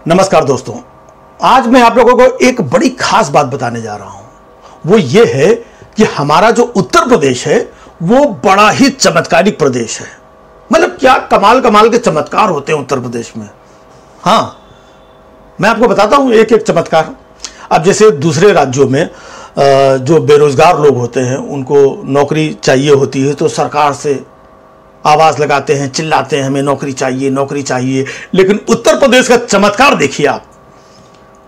नमस्कार दोस्तों, आज मैं आप लोगों को एक बड़ी खास बात बताने जा रहा हूं। वो ये है कि हमारा जो उत्तर प्रदेश है वो बड़ा ही चमत्कारिक प्रदेश है। मतलब क्या कमाल कमाल के चमत्कार होते हैं उत्तर प्रदेश में। हाँ, मैं आपको बताता हूं एक एक चमत्कार। अब जैसे दूसरे राज्यों में जो बेरोजगार लोग होते हैं उनको नौकरी चाहिए होती है तो सरकार से आवाज लगाते हैं, चिल्लाते हैं हमें नौकरी चाहिए, नौकरी चाहिए। लेकिन उत्तर प्रदेश का चमत्कार देखिए आप।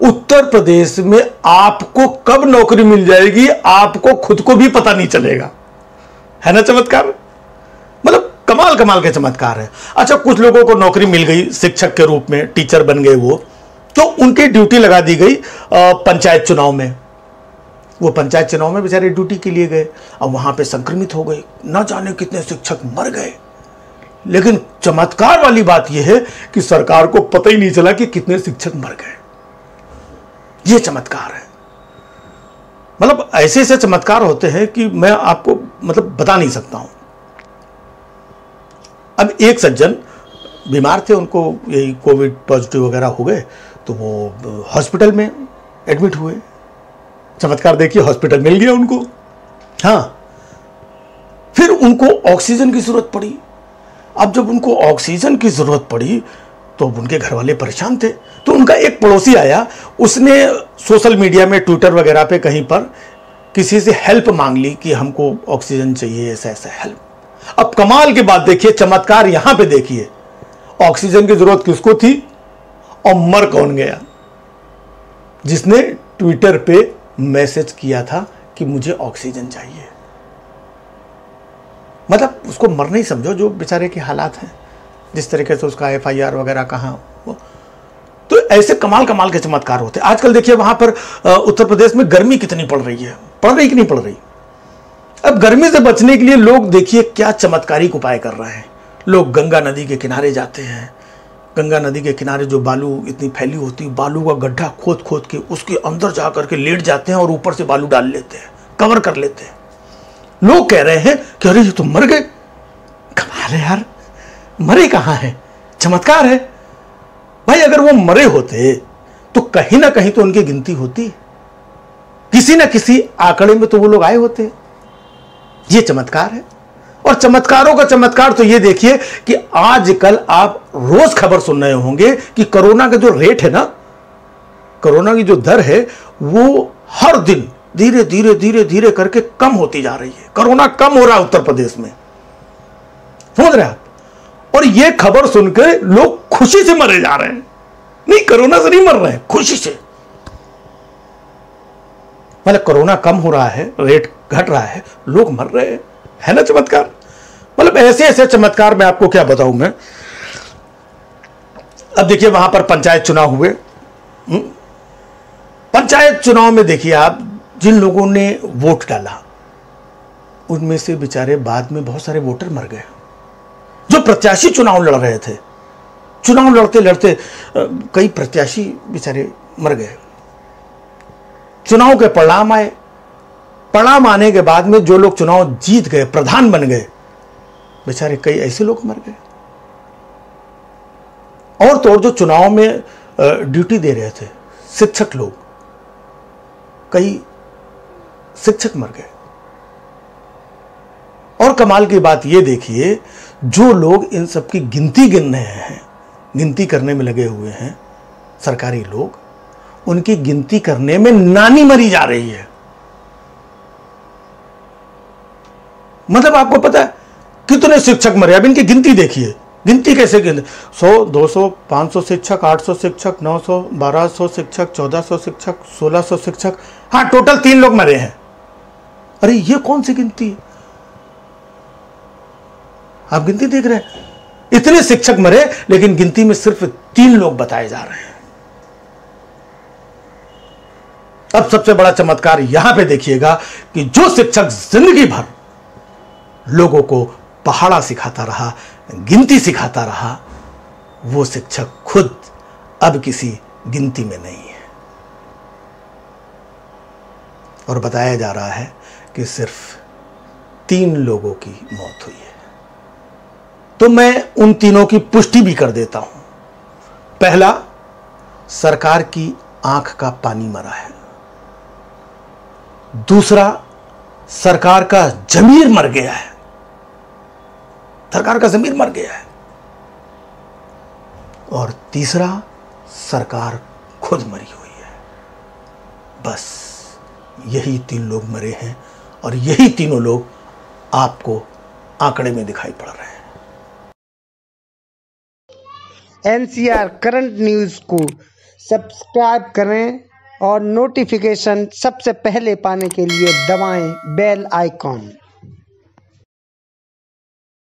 उत्तर प्रदेश में आपको कब नौकरी मिल जाएगी आपको खुद को भी पता नहीं चलेगा। है ना चमत्कार? मतलब कमाल कमाल के चमत्कार है। अच्छा, कुछ लोगों को नौकरी मिल गई शिक्षक के रूप में, टीचर बन गए वो, तो उनकी ड्यूटी लगा दी गई पंचायत चुनाव में। वो पंचायत चुनाव में बेचारे ड्यूटी के लिए गए, अब वहां पे संक्रमित हो गए, ना जाने कितने शिक्षक मर गए। लेकिन चमत्कार वाली बात यह है कि सरकार को पता ही नहीं चला कि कितने शिक्षक मर गए। यह चमत्कार है। मतलब ऐसे ऐसे चमत्कार होते हैं कि मैं आपको मतलब बता नहीं सकता हूं। अब एक सज्जन बीमार थे, उनको यही कोविड पॉजिटिव वगैरह हो गए, तो वो हॉस्पिटल में एडमिट हुए। चमत्कार देखिए, हॉस्पिटल मिल गया उनको। हाँ, फिर उनको ऑक्सीजन की जरूरत पड़ी। अब जब उनको ऑक्सीजन की जरूरत पड़ी तो उनके घर वाले परेशान थे। तो उनका एक पड़ोसी आया, उसने सोशल मीडिया में, ट्विटर वगैरह पे कहीं पर किसी से हेल्प मांग ली कि हमको ऑक्सीजन चाहिए, ऐसा ऐसा हेल्प। अब कमाल की बात देखिए, चमत्कार यहां पे देखिए, ऑक्सीजन की जरूरत किसको थी और मर कौन गया? जिसने ट्विटर पे मैसेज किया था कि मुझे ऑक्सीजन चाहिए। मतलब उसको मर नहीं समझो, जो बेचारे के हालात हैं, जिस तरीके से उसका FIR वगैरह कहाँ। तो ऐसे कमाल कमाल के चमत्कार होते हैं। आजकल देखिए वहां पर उत्तर प्रदेश में गर्मी कितनी पड़ रही है, पड़ रही कि नहीं पड़ रही। अब गर्मी से बचने के लिए लोग देखिए क्या चमत्कारिक उपाय कर रहे हैं। लोग गंगा नदी के किनारे जाते हैं। गंगा नदी के किनारे जो बालू इतनी फैली होती है, बालू का गड्ढा खोद खोद के उसके अंदर जा करके लेट जाते हैं और ऊपर से बालू डाल लेते हैं, कवर कर लेते हैं। लोग कह रहे हैं कि अरे ये तो मर गए। कमाल है यार, मरे कहां हैं? चमत्कार है भाई। अगर वो मरे होते तो कहीं ना कहीं तो उनकी गिनती होती, किसी ना किसी आंकड़े में तो वो लोग आए होते। ये चमत्कार है। और चमत्कारों का चमत्कार तो ये देखिए कि आजकल आप रोज खबर सुन रहे होंगे कि कोरोना का जो रेट है ना, कोरोना की जो दर है वो हर दिन धीरे धीरे धीरे धीरे करके कम होती जा रही है। कोरोना कम हो रहा है उत्तर प्रदेश में, समझ रहे आप? और ये खबर सुनकर लोग खुशी से मरे जा रहे हैं। नहीं, कोरोना से नहीं मर रहे हैं, खुशी से। मतलब कोरोना कम हो रहा है, रेट घट रहा है, लोग मर रहे हैं। है ना चमत्कार? मतलब ऐसे ऐसे चमत्कार मैं आपको क्या बताऊं मैं। अब देखिए वहां पर पंचायत चुनाव हुए। पंचायत चुनाव में देखिए आप, जिन लोगों ने वोट डाला उनमें से बेचारे बाद में बहुत सारे वोटर मर गए। जो प्रत्याशी चुनाव लड़ रहे थे, चुनाव लड़ते लड़ते कई प्रत्याशी बेचारे मर गए। चुनाव के परिणाम आए, परिणाम आने के बाद में जो लोग चुनाव जीत गए, प्रधान बन गए, बेचारे कई ऐसे लोग मर गए। और तो और जो चुनाव में ड्यूटी दे रहे थे शिक्षक लोग, कई शिक्षक मर गए। और कमाल की बात यह देखिए, जो लोग इन सब की गिनती गिन रहे हैं, गिनती करने में लगे हुए हैं सरकारी लोग, उनकी गिनती करने में नानी मरी जा रही है। मतलब आपको पता है कितने शिक्षक मरे? अब इनकी गिनती देखिए, गिनती कैसे गिन? 100, 200, 500 शिक्षक, 800 शिक्षक, 900, 1200 शिक्षक, 1400 शिक्षक, 1600 शिक्षक। हाँ, टोटल 3 लोग मरे हैं। अरे ये कौन सी गिनती है? आप गिनती देख रहे हैं, इतने शिक्षक मरे लेकिन गिनती में सिर्फ 3 लोग बताए जा रहे हैं। अब सबसे बड़ा चमत्कार यहां पे देखिएगा कि जो शिक्षक जिंदगी भर लोगों को पहाड़ा सिखाता रहा, गिनती सिखाता रहा, वो शिक्षक खुद अब किसी गिनती में नहीं है। और बताया जा रहा है कि सिर्फ 3 लोगों की मौत हुई है। तो मैं उन तीनों की पुष्टि भी कर देता हूं। पहला, सरकार की आंख का पानी मरा है, दूसरा सरकार का ज़मीर मर गया है, सरकार का ज़मीर मर गया है, और तीसरा सरकार खुद मरी हुई है। बस यही 3 लोग मरे हैं और यही तीनों लोग आपको आंकड़े में दिखाई पड़ रहे हैं। NCR करंट न्यूज़ को सब्सक्राइब करें और नोटिफिकेशन सबसे पहले पाने के लिए दबाएं बेल आइकॉन।